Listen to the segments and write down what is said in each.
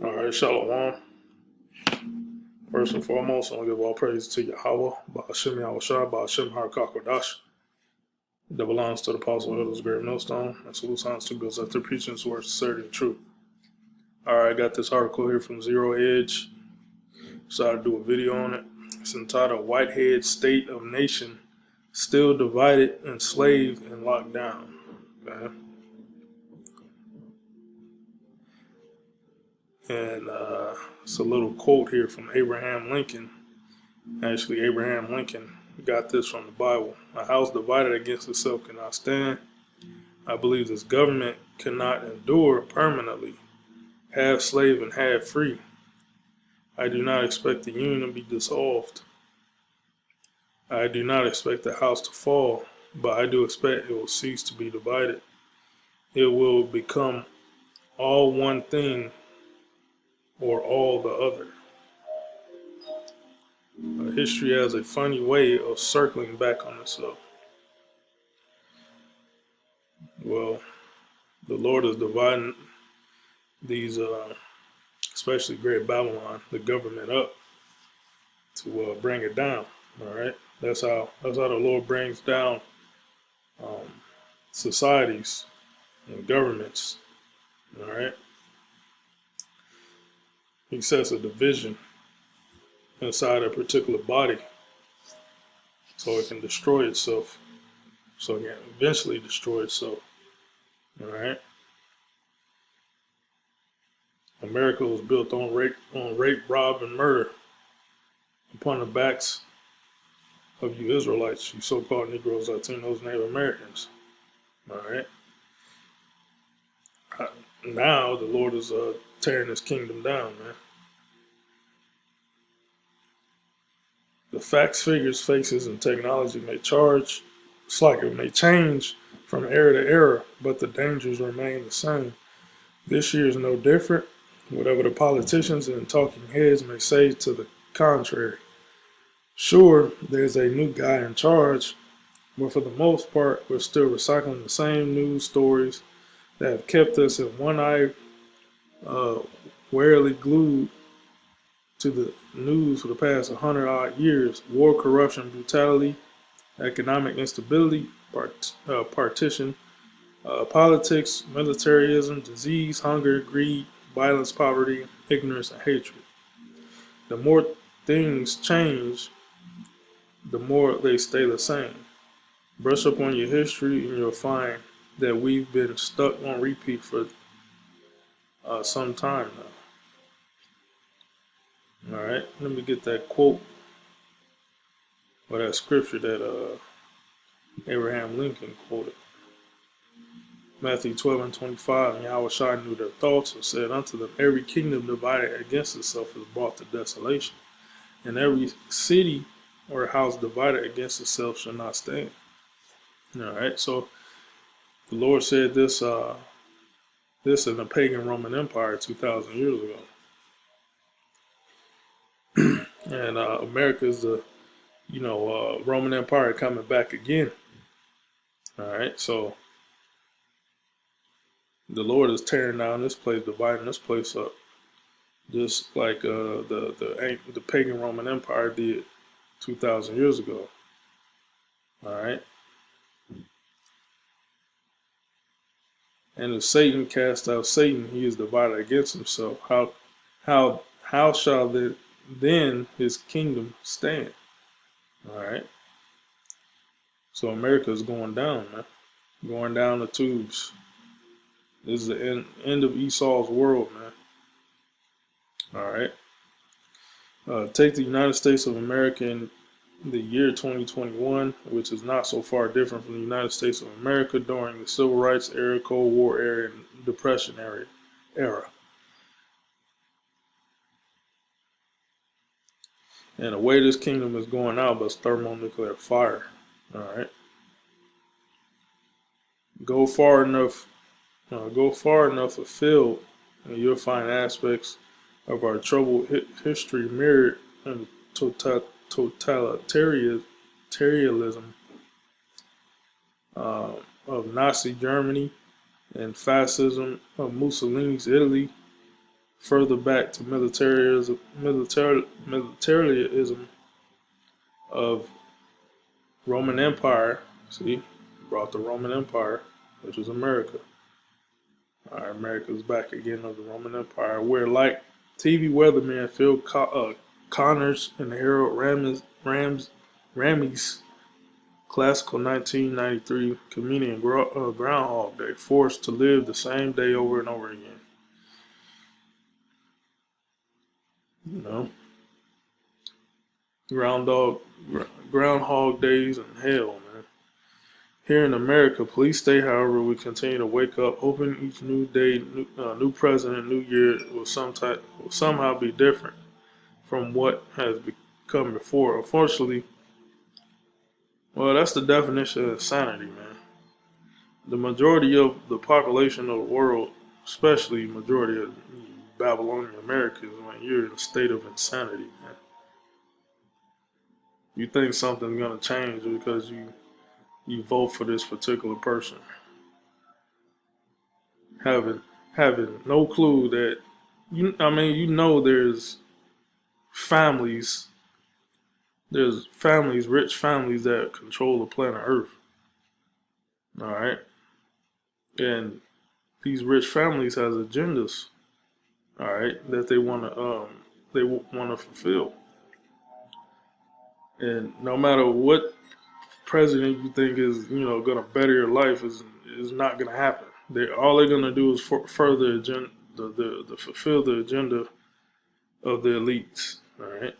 All right, Shalom. First and foremost, I want to give all praise to Yahweh, Ba'ashem Yahushua, Ba'ashem HaKakodash. That belongs to the Apostle Elders Great Millstone, and salute signs to those after preaching his words, asserting truth. All right, I got this article here from Zero Edge. Decided to do a video on it. It's entitled Whitehead State of Nation Still Divided, Enslaved, and Locked Down. Okay. And it's a little quote here from Abraham Lincoln. Actually, Abraham Lincoln got this from the Bible. A house divided against itself cannot stand. I believe this government cannot endure permanently, half slave and half free. I do not expect the union to be dissolved. I do not expect the house to fall, but I do expect it will cease to be divided. It will become all one thing or all the other. History has a funny way of circling back on itself. Well, the Lord is dividing these, especially Great Babylon, the government up to bring it down. All right, that's how the Lord brings down societies and governments. All right, He sets a division inside a particular body so it can destroy itself, so it can eventually destroy itself. All right. America was built on rape, rob, and murder upon the backs of you Israelites, you so-called Negroes, Latinos, Native Americans. All right. Now the Lord is tearing His kingdom down, man. The facts, figures, faces, and technology may change from era to era, but the dangers remain the same. This year is no different, whatever the politicians and talking heads may say to the contrary. Sure, there's a new guy in charge, but for the most part, we're still recycling the same news stories that have kept us in one eye, warily glued to the news for the past 100-odd years. War, corruption, brutality, economic instability, partition, politics, militarism, disease, hunger, greed, violence, poverty, ignorance, and hatred. The more things change, the more they stay the same. Brush up on your history and you'll find that we've been stuck on repeat for some time now. All right, let me get that quote or that scripture that Abraham Lincoln quoted. Matthew 12:25, and Yahushua knew their thoughts and said unto them, every kingdom divided against itself is brought to desolation, and every city or house divided against itself shall not stand. All right, so the Lord said this in the pagan Roman Empire 2,000 years ago. And America is the, Roman Empire coming back again. All right, so the Lord is tearing down this place, dividing this place up, just like the pagan Roman Empire did 2,000 years ago. All right, and if Satan cast out Satan, he is divided against himself. How shall then his kingdom stand? All right. So America is going down, man. Going down the tubes. This is the end of Esau's world, man. All right. Take the United States of America in the year 2021, which is not so far different from the United States of America during the Civil Rights era, Cold War era, and Depression era. And the way this kingdom is going out is thermonuclear fire. All right. Go far enough afield, and you'll find aspects of our troubled history mirrored in totalitarianism of Nazi Germany and fascism of Mussolini's Italy, further back to militarism of Roman Empire. See, brought the Roman Empire, which was America. All right, America's back again of the Roman Empire, where like TV weatherman Phil Connors and Harold Ramis classical 1993 comedian Groundhog Day, forced to live the same day over and over again. You know, groundhog Groundhog Days and hell, man. Here in America, police state, however, we continue to wake up, hoping each new day, new president, new year will somehow be different from what has become before. Unfortunately, well, that's the definition of insanity, man. The majority of the population of the world, especially majority of Babylonian Americans, when you're in a state of insanity, man. You think something's gonna change because you vote for this particular person, having having no clue that there's families, rich families that control the planet Earth. All right, and these rich families has agendas. All right, that they want to fulfill, and no matter what president you think is going to better your life is not going to happen. They're going to do is further agenda, the fulfill the agenda of the elites. All right.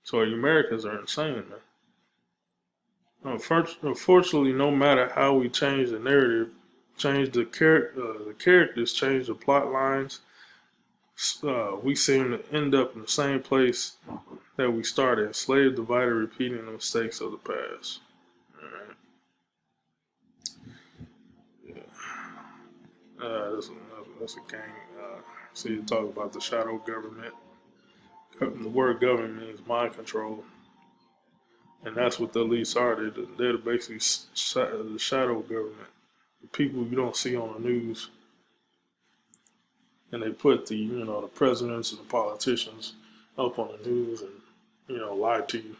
So Americans are insane, man. Unfortunately, no matter how we change the narrative, change the characters, change the plot lines, we seem to end up in the same place that we started, enslaved, divided, repeating the mistakes of the past. All right. Yeah. That's a gang. So you talk about the shadow government. The word government means mind control, and that's what the elites are. They're basically the shadow government, the people you don't see on the news, and they put the presidents and the politicians up on the news and lie to you.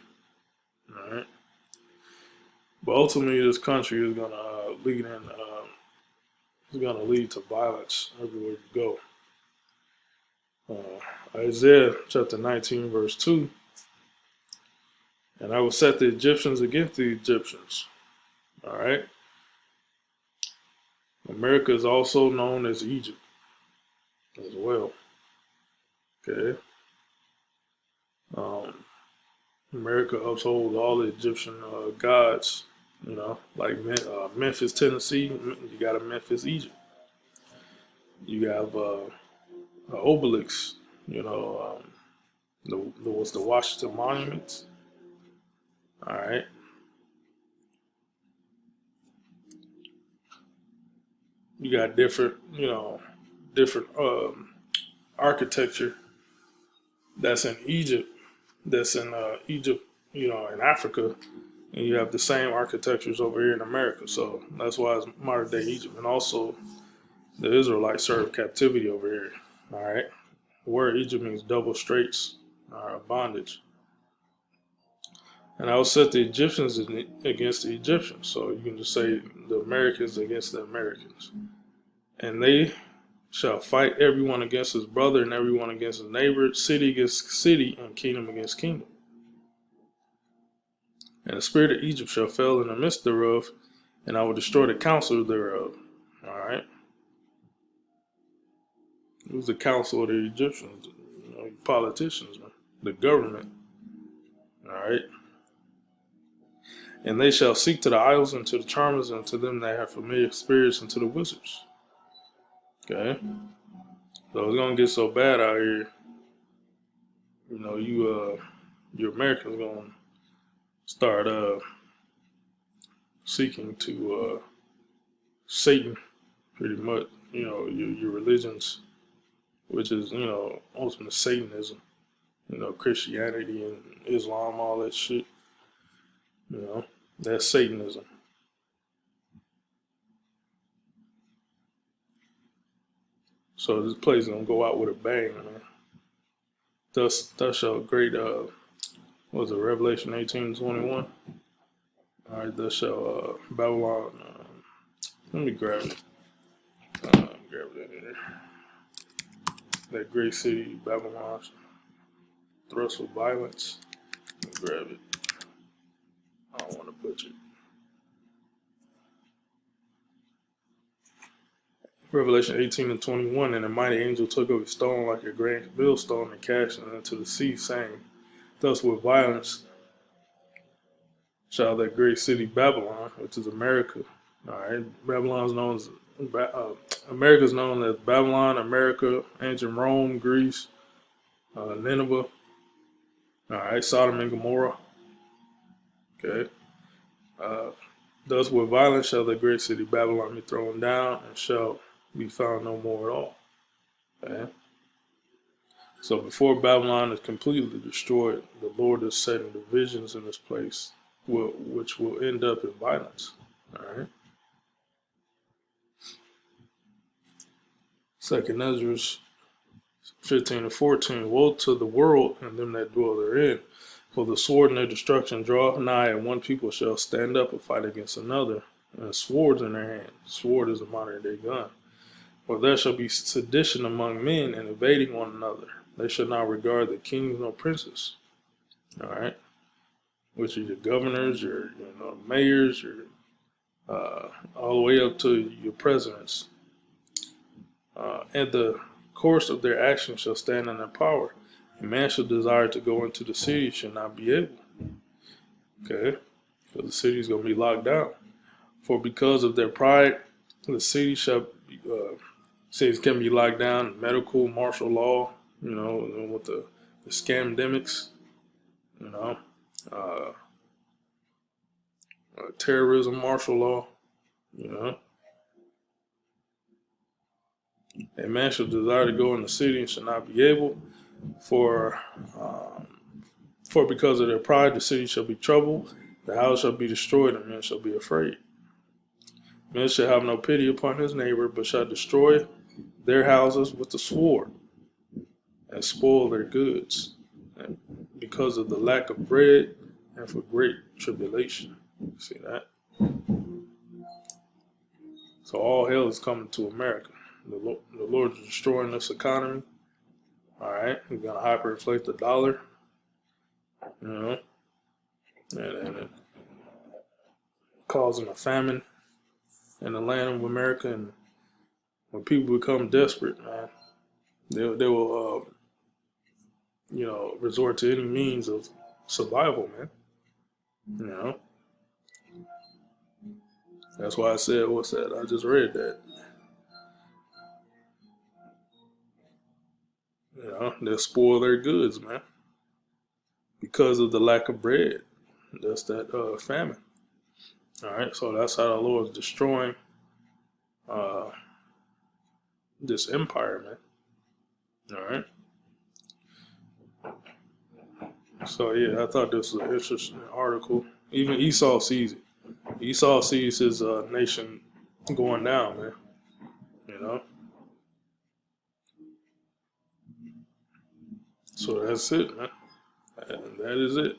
All right. But ultimately, this country is gonna lead to violence everywhere you go. Isaiah chapter 19 verse 2, and I will set the Egyptians against the Egyptians. All right. America is also known as Egypt as well. Okay. America upholds all the Egyptian gods. Like Memphis, Tennessee. You got a Memphis, Egypt. You have Obelix. What's the Washington monuments? All right. You got different architecture that's in Egypt, in Africa, and you have the same architectures over here in America. So that's why it's modern day Egypt, and also the Israelites served captivity over here. All right, the word Egypt means double straits, bondage. And I will set the Egyptians against the Egyptians. So you can just say the Americans against the Americans. And they shall fight everyone against his brother and everyone against his neighbor, city against city, and kingdom against kingdom. And the spirit of Egypt shall fail in the midst thereof, and I will destroy the counsel thereof. All right. It was the counsel of the Egyptians, politicians, man, the government. All right. And they shall seek to the idols and to the charmers and to them that have familiar spirits and to the wizards. Okay. So it's gonna get so bad out here. You Americans gonna start seeking to Satan, pretty much. Your religions, which is ultimate Satanism. Christianity and Islam, all that shit. That's Satanism. So this place is gonna go out with a bang, man. Thus shall great what was it, Revelation 18:21? All right, thus shall Babylon. Let me grab it. Grab it in there. That great city, Babylon, thrust with violence. Let me grab it. I don't want to butcher it. Revelation 18:21, and a mighty angel took up a stone like a great millstone and cast it into the sea, saying, thus with violence shall that great city Babylon, which is America. All right, Babylon is known as America is known as Babylon, America, ancient Rome, Greece, Nineveh. All right, Sodom and Gomorrah. Okay. Thus with violence shall the great city Babylon be thrown down and shall be found no more at all. Okay. So before Babylon is completely destroyed, the Lord is setting divisions in this place, which will end up in violence. All right. Second Ezra 15:14. Woe to the world and them that dwell therein, for the sword and their destruction draweth nigh, and one people shall stand up and fight against another, and swords in their hand. Sword is a modern day gun. For there shall be sedition among men, and invading one another. They shall not regard the kings nor princes. All right, which are your governors, your mayors, your all the way up to your presidents. And the course of their action shall stand in their power. A man shall desire to go into the city, shall not be able. Okay, because the city is going to be locked down. For because of their pride, the city shall be, cities can be locked down. Medical, martial law, with the scamdemics, uh, terrorism, martial law, A man shall desire to go in the city and shall not be able, for because of their pride the city shall be troubled, the house shall be destroyed, and men shall be afraid. Men shall have no pity upon his neighbor, but shall destroy their houses with the sword, and spoil their goods, and because of the lack of bread, and for great tribulation. See that? So all hell is coming to America. The Lord is destroying this economy. All right, he's gonna hyperinflate the dollar, and causing a famine in the land of America. And when people become desperate, man, they will resort to any means of survival, man. That's why I said, what's that? I just read that. They'll spoil their goods, man, because of the lack of bread. That's that famine. All right, so that's how the Lord is destroying this empire, man. All right. So yeah, I thought this was an interesting article. Even Esau sees it. Esau sees his nation going down, man. So that's it, man. And that is it.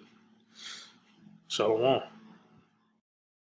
Shalom.